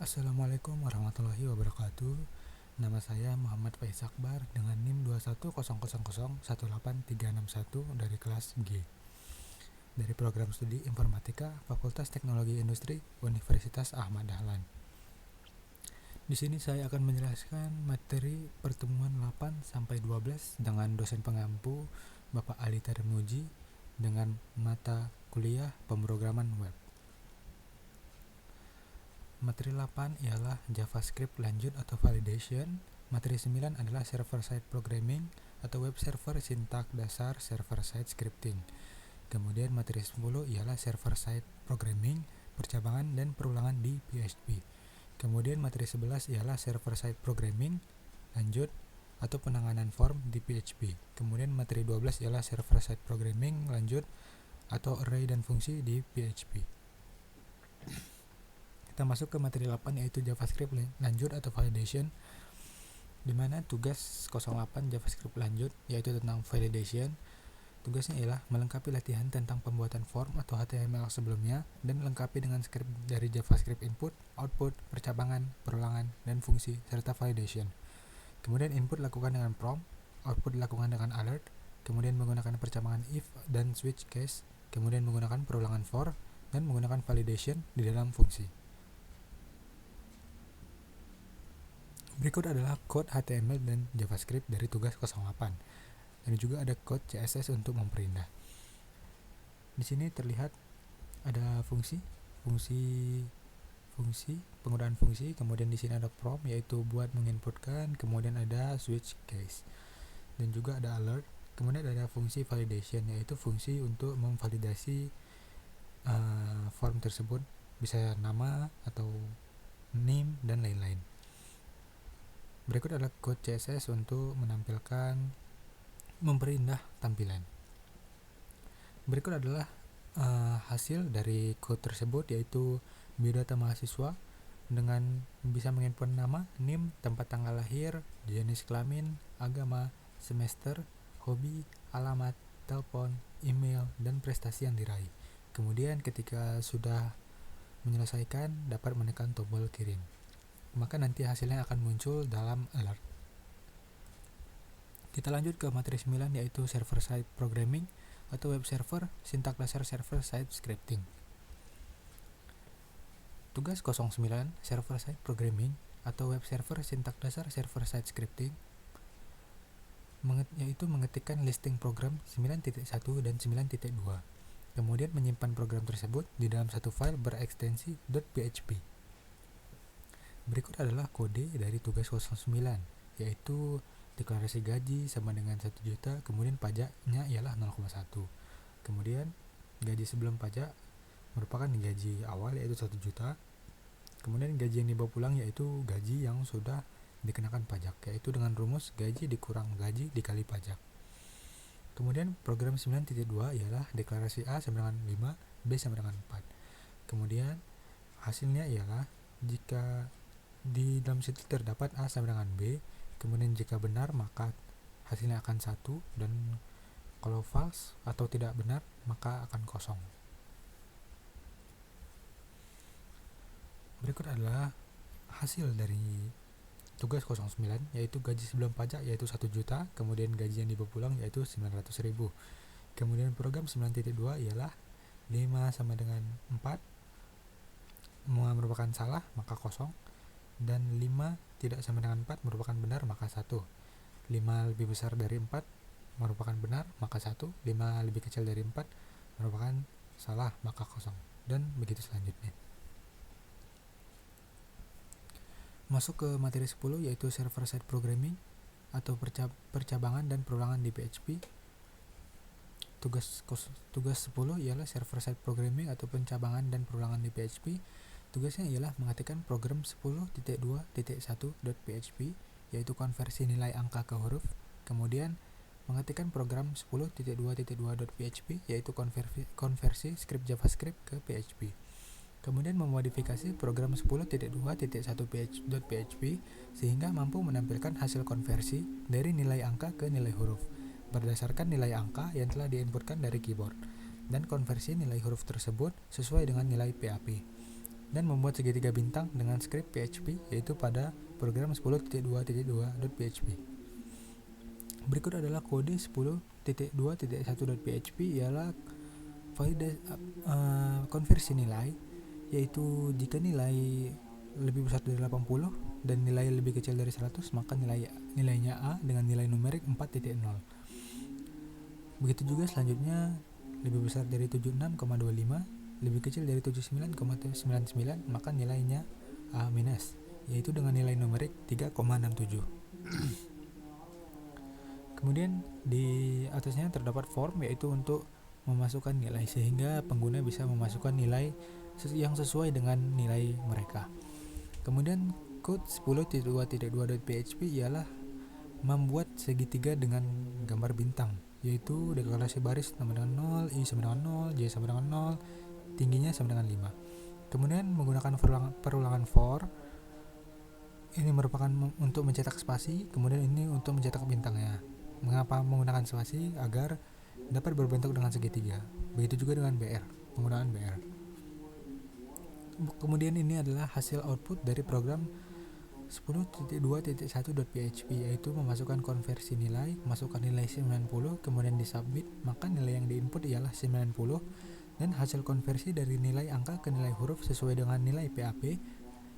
Assalamualaikum warahmatullahi wabarakatuh. Nama saya Muhammad Faiz Akbar dengan NIM 210001831 dari kelas G dari program studi Informatika Fakultas Teknologi Industri Universitas Ahmad Dahlan. Di sini saya akan menjelaskan materi pertemuan 8 sampai 12 dengan dosen pengampu Bapak Ali Tarmuji dengan mata kuliah pemrograman web. Materi 8 ialah JavaScript lanjut atau validation. Materi 9 adalah server-side programming atau web server sintak dasar server-side scripting. Kemudian materi 10 ialah server-side programming, percabangan dan perulangan di PHP. Kemudian materi 11 ialah server-side programming lanjut atau penanganan form di PHP. Kemudian materi 12 ialah server-side programming lanjut atau array dan fungsi di PHP. Kita masuk ke materi 8 yaitu JavaScript lanjut atau validation, di mana tugas 08 JavaScript lanjut yaitu tentang validation. Tugasnya ialah melengkapi latihan tentang pembuatan form atau HTML sebelumnya dan lengkapi dengan script dari JavaScript input, output, percabangan, perulangan, dan fungsi serta validation. Kemudian input lakukan dengan prompt, output dilakukan dengan alert, kemudian menggunakan percabangan if dan switch case, kemudian menggunakan perulangan for, dan menggunakan validation di dalam fungsi. Berikut adalah code HTML dan JavaScript dari tugas 08. Dan juga ada code CSS untuk memperindah. Di sini terlihat ada fungsi, penggunaan fungsi, kemudian di sini ada prompt yaitu buat menginputkan, kemudian ada switch case. Dan juga ada alert, kemudian ada fungsi validation yaitu fungsi untuk memvalidasi form tersebut, bisa nama atau name dan lain-lain. Berikut adalah code CSS untuk memperindah tampilan. Berikut adalah hasil dari code tersebut yaitu biodata mahasiswa dengan bisa menginput nama, NIM, tempat tanggal lahir, jenis kelamin, agama, semester, hobi, alamat, telepon, email, dan prestasi yang diraih. Kemudian ketika sudah menyelesaikan dapat menekan tombol kirim. Maka nanti hasilnya akan muncul dalam alert. Kita lanjut ke materi 9 yaitu server-side programming atau web server, sintak dasar server-side scripting. Tugas 09 server-side programming atau web server, sintak dasar server-side scripting yaitu mengetikkan listing program 9.1 dan 9.2. Kemudian menyimpan program tersebut di dalam satu file berekstensi .php. Berikut adalah kode dari tugas 09 yaitu deklarasi gaji sama dengan 1 juta, kemudian pajaknya ialah 0,1. Kemudian gaji sebelum pajak merupakan gaji awal yaitu 1 juta. Kemudian gaji yang dibawa pulang yaitu gaji yang sudah dikenakan pajak, yaitu dengan rumus gaji dikurang gaji dikali pajak. Kemudian program 9.2 ialah deklarasi A sama dengan 5, B sama dengan 4. Kemudian hasilnya ialah jika di dalam situ terdapat A sama dengan B, kemudian jika benar maka hasilnya akan 1, dan kalau false atau tidak benar maka akan kosong. Berikut adalah hasil dari tugas 09 yaitu gaji sebelum pajak yaitu 1 juta, kemudian gaji yang dibawa pulang yaitu 900.000. Kemudian program 9.2 ialah 5 sama dengan 4 merupakan salah maka kosong, dan 5 tidak sama dengan 4 merupakan benar maka 1. 5 lebih besar dari 4 merupakan benar maka 1. 5 lebih kecil dari 4 merupakan salah maka kosong, dan begitu selanjutnya. Masuk ke materi 10 yaitu server-side programming atau percabangan dan perulangan di PHP. Tugas 10 ialah server-side programming atau pencabangan dan perulangan di PHP. Tugasnya ialah mengetikkan program 10.2.1.php yaitu konversi nilai angka ke huruf. Kemudian mengetikkan program 10.2.2.php yaitu konversi script JavaScript ke PHP. Kemudian memodifikasi program 10.2.1.php sehingga mampu menampilkan hasil konversi dari nilai angka ke nilai huruf berdasarkan nilai angka yang telah diinputkan dari keyboard, dan konversi nilai huruf tersebut sesuai dengan nilai PHP. dan membuat segitiga bintang dengan script PHP, yaitu pada program 10.2.2.php. Berikut adalah kode 10.2.1.php, ialah konversi nilai, yaitu jika nilai lebih besar dari 80 dan nilai lebih kecil dari 100, maka nilainya A dengan nilai numerik 4.0. Begitu juga selanjutnya, lebih besar dari 76,25, lebih kecil dari 79,99, maka nilainya A-, yaitu dengan nilai numerik 3,67. Kemudian di atasnya terdapat form, yaitu untuk memasukkan nilai, sehingga pengguna bisa memasukkan nilai yang sesuai dengan nilai mereka. Kemudian code 10.2.2.php ialah membuat segitiga dengan gambar bintang, yaitu deklarasi baris sama dengan 0, I sama dengan 0, J sama dengan 0, tingginya sama dengan 5. Kemudian menggunakan perulangan for, ini merupakan untuk mencetak spasi, kemudian ini untuk mencetak bintangnya. Mengapa menggunakan spasi? Agar dapat berbentuk dengan segitiga. Begitu juga dengan BR, penggunaan BR. Kemudian ini adalah hasil output dari program 10.2.1.php, yaitu memasukkan konversi nilai, masukkan nilai 90, kemudian disubmit, maka nilai yang diinput ialah 90, dan hasil konversi dari nilai angka ke nilai huruf sesuai dengan nilai PHP,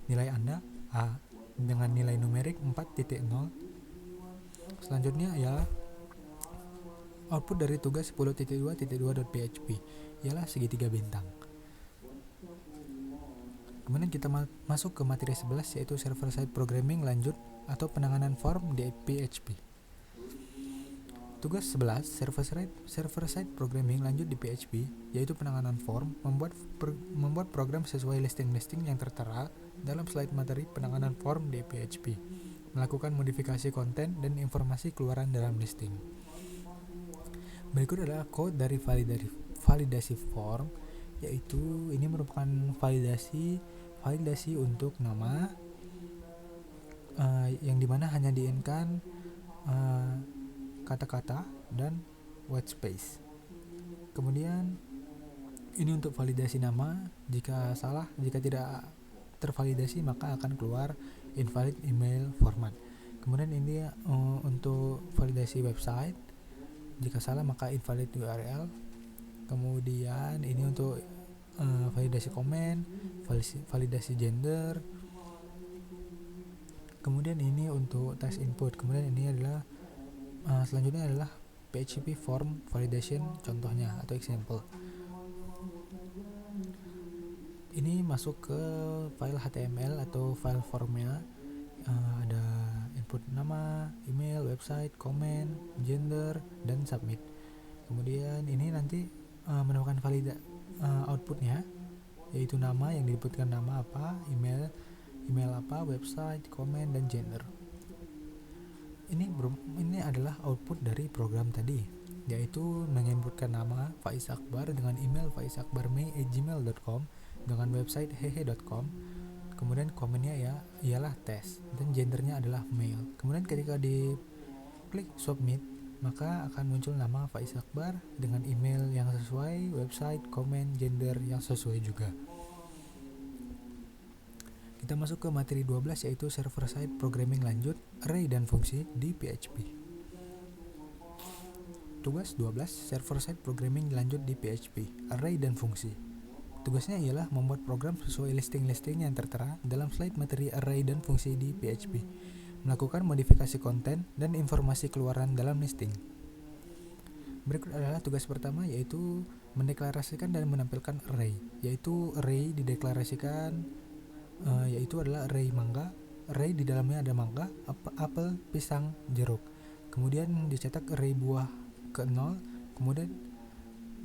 nilai Anda A dengan nilai numerik 4.0. Selanjutnya ialah output dari tugas 10.2.2.php, ialah segitiga bintang. Kemudian kita masuk ke materi 11, yaitu server-side programming lanjut atau penanganan form di PHP. Tugas 11, server-side programming lanjut di PHP, yaitu penanganan form, membuat program sesuai listing-listing yang tertera dalam slide materi penanganan form di PHP, melakukan modifikasi konten dan informasi keluaran dalam listing. Berikut adalah code dari validasi form, yaitu ini merupakan validasi untuk nama, yang dimana hanya di-in-kan kata-kata dan white space. Kemudian ini untuk validasi nama, jika tidak tervalidasi maka akan keluar invalid email format. Kemudian ini untuk validasi website, jika salah maka invalid URL. Kemudian ini untuk validasi komen, validasi gender. Kemudian ini untuk test input. Kemudian ini adalah selanjutnya adalah PHP form validation contohnya atau example. Ini masuk ke file HTML atau file formnya. Ada input nama, email, website, komen, gender, dan submit. Kemudian ini nanti menemukan outputnya, yaitu nama yang diinputkan nama apa, email apa, website, komen, dan gender. Ini adalah output dari program tadi, yaitu menginputkan nama Faiz Akbar dengan email faizakbarmei@gmail.com, dengan website hehe.com. Kemudian komennya ialah tes, dan gendernya adalah male. Kemudian ketika diklik submit, maka akan muncul nama Faiz Akbar dengan email yang sesuai, website, komen, gender yang sesuai juga. Kita masuk ke materi 12, yaitu server-side programming lanjut, array dan fungsi di PHP. Tugas 12, server-side programming lanjut di PHP, array dan fungsi. Tugasnya ialah membuat program sesuai listing-listing yang tertera dalam slide materi array dan fungsi di PHP, melakukan modifikasi konten dan informasi keluaran dalam listing. Berikut adalah tugas pertama, yaitu mendeklarasikan dan menampilkan array, yaitu array dideklarasikan yaitu adalah array mangga. Array di dalamnya ada mangga, apel, pisang, jeruk. Kemudian dicetak array buah ke 0, kemudian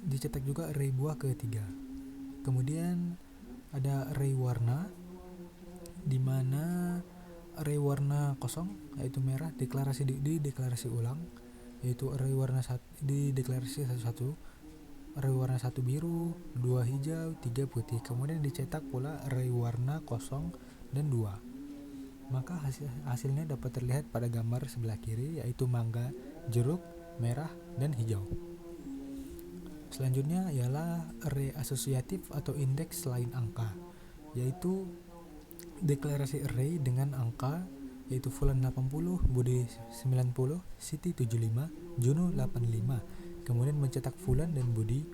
dicetak juga array buah ke 3. Kemudian ada array warna, di mana array warna kosong yaitu merah dideklarasi ulang, yaitu array warna dideklarasi satu-satu, array warna 1 biru, 2 hijau, 3 putih. Kemudian dicetak pula array warna kosong dan 2. Maka hasilnya dapat terlihat pada gambar sebelah kiri, yaitu mangga, jeruk, merah, dan hijau. Selanjutnya ialah array asosiatif atau indeks selain angka. yaitu deklarasi array dengan angka yaitu Fulan 80, Budi 90, Siti 75, Juno 85. Kemudian mencetak Fulan dan Budi,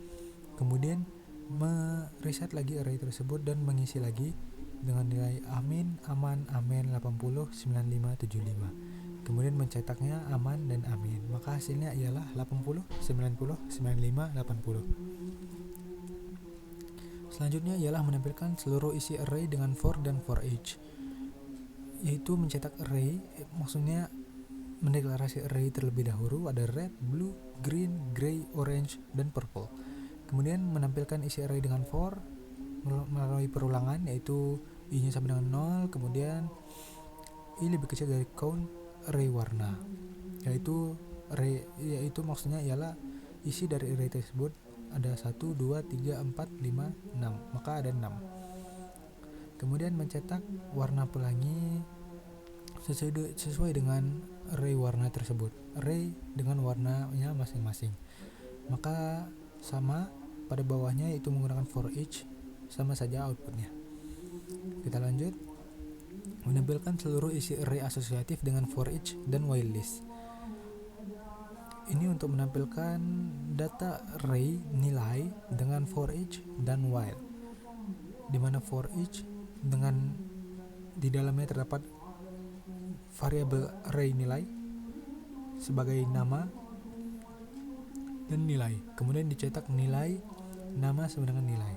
kemudian mereset lagi array tersebut dan mengisi lagi dengan nilai amin, aman, amin 80, 95, 75. Kemudian mencetaknya aman dan amin. Maka hasilnya ialah 80, 90, 95, 80. Selanjutnya ialah menampilkan seluruh isi array dengan for dan for each, yaitu mencetak array, maksudnya mendeklarasi array terlebih dahulu ada red, blue, green, gray, orange, dan purple. Kemudian menampilkan isi array dengan for melalui perulangan, yaitu i-nya sama dengan 0, kemudian i lebih kecil dari count array warna, yaitu maksudnya ialah isi dari array tersebut ada 1, 2, 3, 4, 5, 6, maka ada 6. Kemudian mencetak warna pelangi sesuai dengan array warna tersebut, array dengan warnanya masing-masing. Maka sama pada bawahnya, yaitu menggunakan for each, sama saja outputnya. Kita lanjut. Menampilkan seluruh isi array asosiatif dengan for each dan while list. Ini untuk menampilkan data array nilai dengan for each dan while, dimana for each dengan di dalamnya terdapat variabel array nilai sebagai nama dan nilai. Kemudian dicetak nilai, nama sama dengan nilai.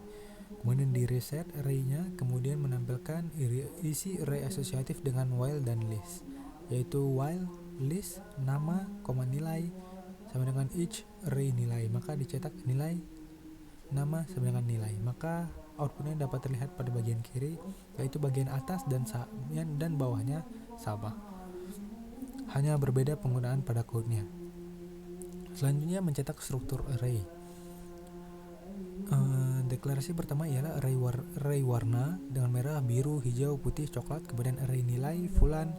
Kemudian di reset array-nya, kemudian menampilkan isi array asosiatif dengan while dan list, yaitu while, list, nama, nilai sama dengan each array nilai. Maka dicetak nilai, nama sama dengan nilai. Maka outputnya dapat terlihat pada bagian kiri, yaitu bagian atas dan bawahnya sama, hanya berbeda penggunaan pada code-nya. Selanjutnya mencetak struktur array. Deklarasi pertama ialah array warna dengan merah, biru, hijau, putih, coklat. Kemudian array nilai Fulan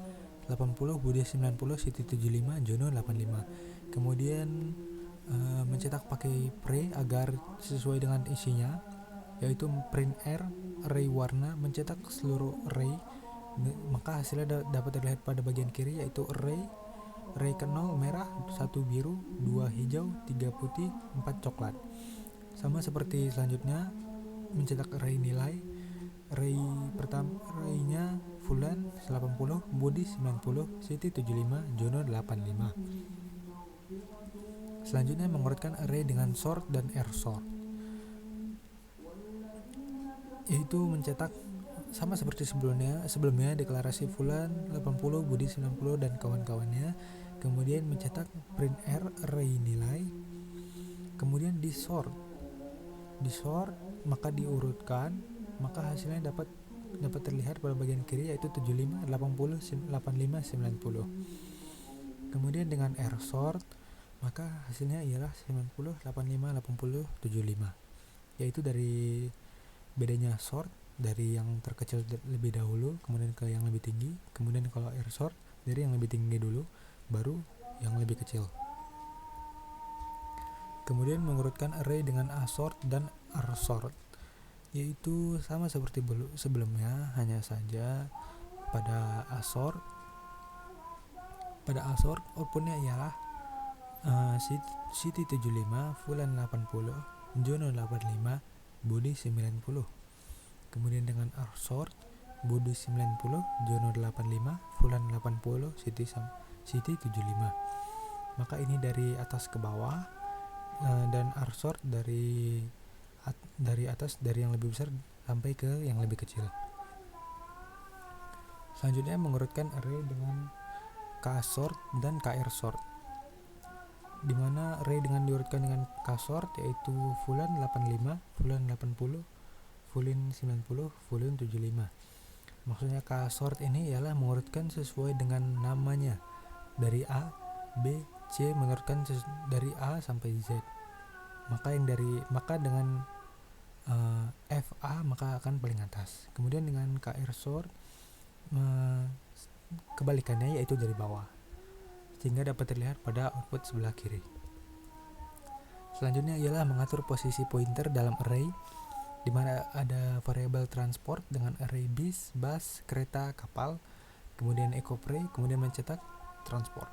80, Budi 90, Siti 75, Jono 85. Kemudian mencetak pakai pre agar sesuai dengan isinya, yaitu print array warna mencetak seluruh array. Maka hasilnya dapat terlihat pada bagian kiri, yaitu array ke-0 merah, 1 biru, 2 hijau, 3 putih, 4 coklat. Sama seperti selanjutnya, mencetak array nilai. Array pertama, array-nya Fulan 80, Budi 90, Siti 75, Jono 85. Selanjutnya mengurutkan array dengan sort dan sort, yaitu mencetak sama seperti sebelumnya deklarasi Fulan 80, Budi 90 dan kawan-kawannya. Kemudian mencetak print array nilai. Kemudian di sort maka diurutkan, maka hasilnya dapat terlihat pada bagian kiri, yaitu 75, 80, 85, 90. Kemudian dengan sort maka hasilnya ialah 90, 85, 80, 75, yaitu dari bedanya sort dari yang terkecil lebih dahulu kemudian ke yang lebih tinggi. Kemudian kalau sort dari yang lebih tinggi dulu baru yang lebih kecil. Kemudian mengurutkan array dengan asort dan rsort, yaitu sama seperti sebelumnya, hanya saja pada asort outputnya ialah Siti 75, Fulan 80, Jono 85, Budi 90. Kemudian dengan rsort Budi 90, Jono 85, Fulan 80, Siti 75. Maka ini dari atas ke bawah, dan rsort dari atas, dari yang lebih besar sampai ke yang lebih kecil. Selanjutnya mengurutkan array dengan ksort dan ksort, di mana array dengan diurutkan dengan ksort yaitu Fulan 85, Fulan 80, Fulan 90, Fulan 75. Maksudnya ksort ini ialah mengurutkan sesuai dengan namanya, dari A, B, C, mengurutkan dari A sampai Z. Maka dengan FA maka akan paling atas. Kemudian dengan ksort kebalikannya, yaitu dari bawah, sehingga dapat terlihat pada output sebelah kiri. Selanjutnya ialah mengatur posisi pointer dalam array. di mana ada variabel transport dengan array bis, bus, kereta, kapal, kemudian EcoPre, kemudian mencetak transport.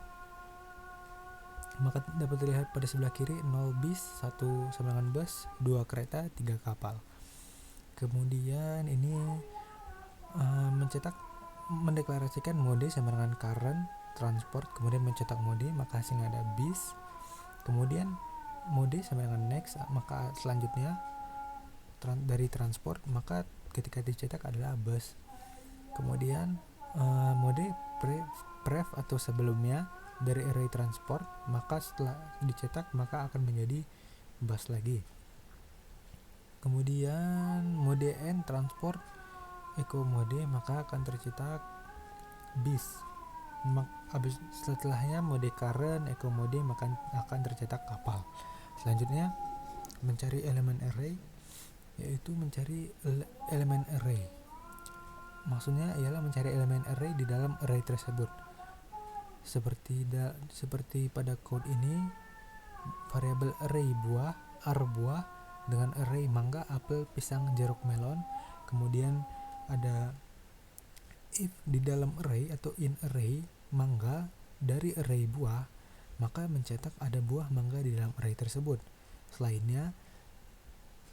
Maka dapat dilihat pada sebelah kiri 0 bis, 1 sama dengan bus, 2 kereta, 3 kapal. Kemudian ini mendeklarasikan mode sama dengan current transport, kemudian mencetak mode, maka hasilnya ada bis. Kemudian mode sama dengan next, maka selanjutnya dari transport, maka ketika dicetak adalah bus. Kemudian mode pref atau sebelumnya dari array transport, maka setelah dicetak maka akan menjadi bus lagi. Kemudian mode n transport eco mode, maka akan tercetak bis. Habis setelahnya mode current eco mode, maka akan tercetak kapal. Selanjutnya mencari elemen array, yaitu mencari elemen array. Maksudnya ialah mencari elemen array di dalam array tersebut. Seperti pada code ini, variabel array buah, buah dengan array mangga, apel, pisang, jeruk, melon. Kemudian ada if di dalam array atau in array mangga dari array buah, maka mencetak ada buah mangga di dalam array tersebut. Selainnya,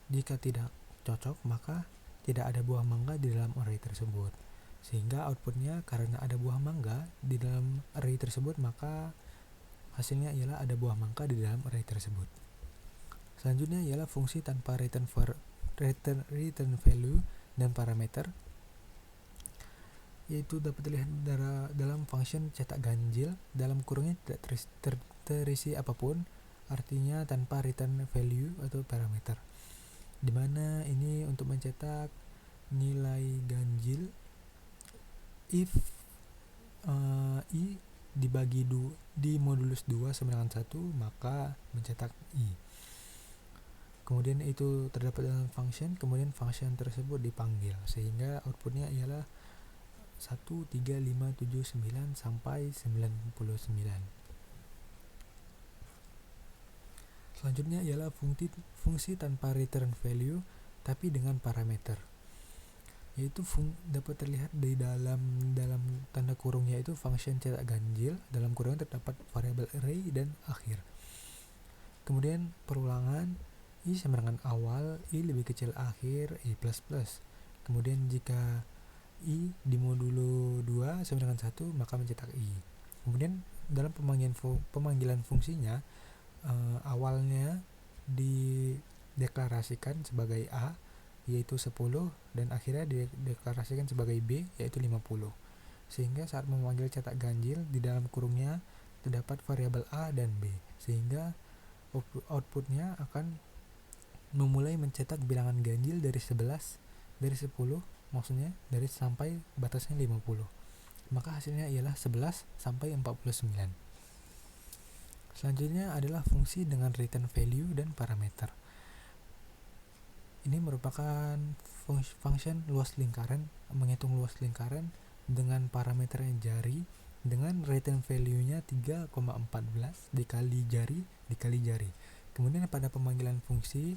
jika tidak cocok, maka tidak ada buah mangga di dalam array tersebut. Sehingga outputnya karena ada buah mangga di dalam array tersebut, maka hasilnya ialah ada buah mangga di dalam array tersebut. Selanjutnya ialah fungsi tanpa return value dan parameter, yaitu dapat dilihat dalam function cetak ganjil, dalam kurungnya tidak terisi apapun, artinya tanpa return value atau parameter, dimana ini untuk mencetak nilai ganjil if i dibagi di modulus 2 sama dengan 1, maka mencetak i. Kemudian itu terdapat dalam function, kemudian function tersebut dipanggil sehingga outputnya ialah 1, 3, 5, 7, 9 sampai 99. Selanjutnya ialah fungsi tanpa return value tapi dengan parameter, yaitu dapat terlihat di dalam tanda kurungnya itu function cetak ganjil, dalam kurung terdapat variabel array dan akhir. Kemudian perulangan i sama dengan awal, i lebih kecil akhir, i plus plus. Kemudian jika i di modulo 2 sama dengan 1, maka mencetak i. Kemudian dalam pemanggilan fungsinya, awalnya dideklarasikan sebagai a, yaitu 10, dan akhirnya dideklarasikan sebagai b, yaitu 50. Sehingga saat memanggil cetak ganjil, di dalam kurungnya terdapat variabel a dan b, sehingga outputnya akan memulai mencetak bilangan ganjil dari 10, maksudnya dari sampai batasnya 50. Maka hasilnya ialah 11 sampai 49. Selanjutnya adalah fungsi dengan return value dan parameter. Ini merupakan function luas lingkaran, menghitung luas lingkaran dengan parameternya jari, dengan return value-nya 3,14 dikali jari. Kemudian pada pemanggilan fungsi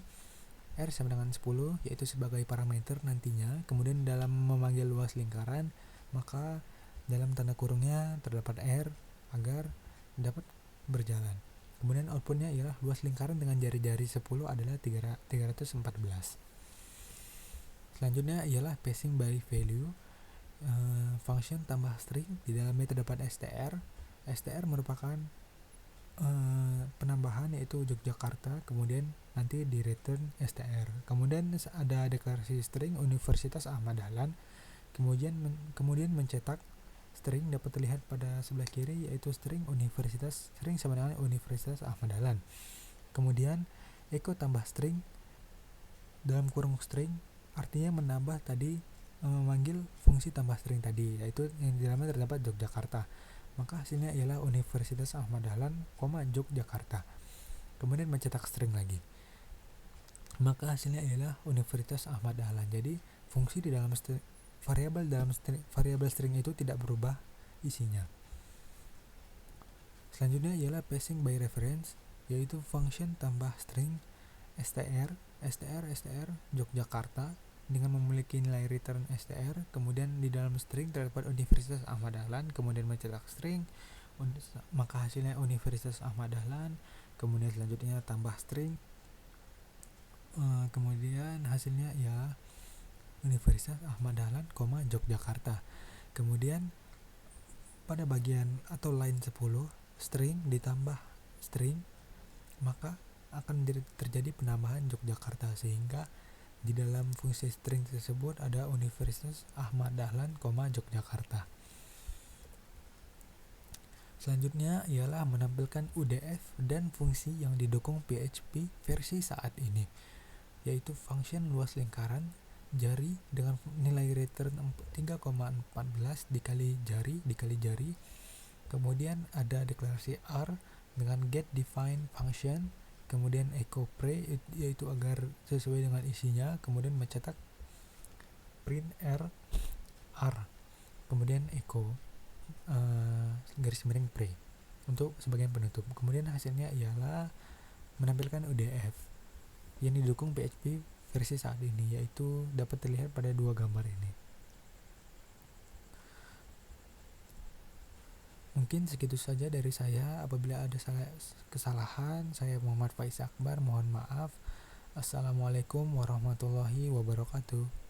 R sama dengan 10, yaitu sebagai parameter nantinya. Kemudian dalam memanggil luas lingkaran, maka dalam tanda kurungnya terdapat R agar dapat berjalan. Kemudian outputnya ialah luas lingkaran dengan jari-jari 10 adalah 314. Selanjutnya ialah passing by value, function tambah string, di dalamnya terdapat str. Str merupakan penambahan, yaitu Yogyakarta, kemudian nanti di return str. Kemudian ada deklarasi string Universitas Ahmad Dahlan, kemudian mencetak string dapat terlihat pada sebelah kiri, yaitu string sama dengan Universitas Ahmad Dahlan. Kemudian echo tambah string dalam kurung string, artinya menambah tadi, memanggil fungsi tambah string tadi, yaitu yang di dalamnya terdapat Yogyakarta. Maka hasilnya ialah Universitas Ahmad Dahlan, Yogyakarta. Kemudian mencetak string lagi, maka hasilnya ialah Universitas Ahmad Dahlan. Jadi fungsi di dalam variabel string itu tidak berubah isinya. Selanjutnya ialah passing by reference, yaitu function tambah string str str Yogyakarta dengan memiliki nilai return str, kemudian di dalam string terdapat Universitas Ahmad Dahlan, kemudian mencetak string, maka hasilnya Universitas Ahmad Dahlan, kemudian selanjutnya tambah string, kemudian hasilnya ya Universitas Ahmad Dahlan, Yogyakarta. Kemudian pada bagian atau line 10 string ditambah string, maka akan terjadi penambahan Yogyakarta, sehingga di dalam fungsi string tersebut ada Universitas Ahmad Dahlan, Yogyakarta. Selanjutnya ialah menampilkan UDF dan fungsi yang didukung PHP versi saat ini, yaitu function luas lingkaran jari dengan nilai return 3,14 dikali jari. Kemudian ada deklarasi R dengan get define function, kemudian echo pre yaitu agar sesuai dengan isinya, kemudian mencetak print R, kemudian echo garis miring pre untuk sebagian penutup. Kemudian hasilnya ialah menampilkan UDF yang didukung PHP versi saat ini, yaitu dapat terlihat pada dua gambar ini. Mungkin segitu saja dari saya. Apabila ada kesalahan, saya Muhammad Faiz Akbar, mohon maaf. Assalamualaikum warahmatullahi wabarakatuh.